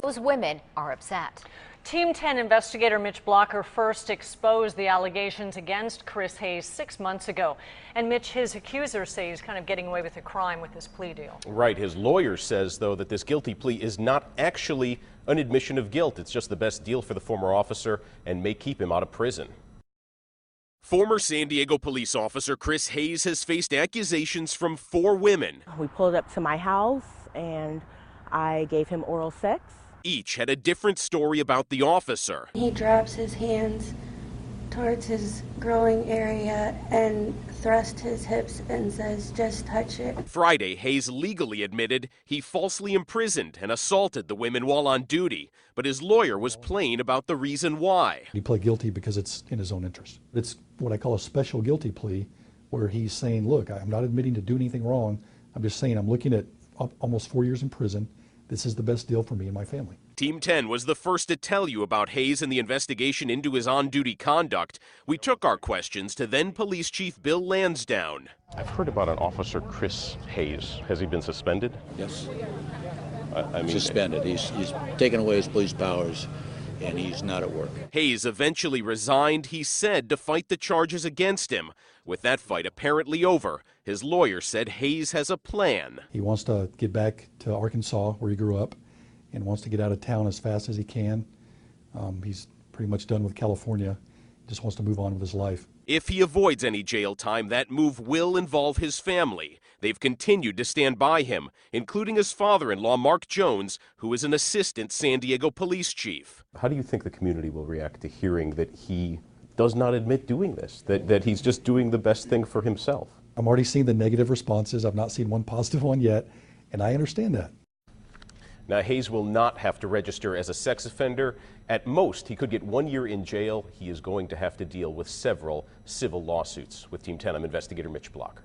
Those women are upset. Team 10 investigator Mitch Blocker first exposed the allegations against Chris Hayes 6 months ago. And Mitch, his accusers say he's kind of getting away with a crime with this plea deal. Right. His lawyer says, though, that this guilty plea is not actually an admission of guilt. It's just the best deal for the former officer and may keep him out of prison. Former San Diego police officer Chris Hayes has faced accusations from 4 women. We pulled up to my house and I gave him oral sex. Each had a different story about the officer. He drops his hands towards his growing area and thrusts his hips and says, "Just touch it." Friday, Hayes legally admitted he falsely imprisoned and assaulted the women while on duty, but his lawyer was plain about the reason why. He pled guilty because it's in his own interest. It's what I call a special guilty plea, where he's saying, look, I'm not admitting to do anything wrong. I'm just saying I'm looking at almost 4 years in prison. This is the best deal for me and my family. Team 10 was the first to tell you about Hayes and the investigation into his on-duty conduct. We took our questions to then Police Chief Bill Lansdowne. I've heard about an officer, Chris Hayes. Has he been suspended? Yes. Suspended. He's taken away his police powers, and he's not at work. Hayes eventually resigned, he said, to fight the charges against him. With that fight apparently over, his lawyer said Hayes has a plan. He wants to get back to Arkansas, where he grew up, and wants to get out of town as fast as he can. He's pretty much done with California. He just wants to move on with his life. If he avoids any jail time, that move will involve his family. They've continued to stand by him, including his father-in-law, Mark Jones, who is an assistant San Diego police chief. How do you think the community will react to hearing that he does not admit doing this, that he's just doing the best thing for himself? I'm already seeing the negative responses. I've not seen one positive one yet, and I understand that. Now, Hayes will not have to register as a sex offender. At most, he could get 1 year in jail. He is going to have to deal with several civil lawsuits. With Team 10, I'm investigator Mitch Blocker.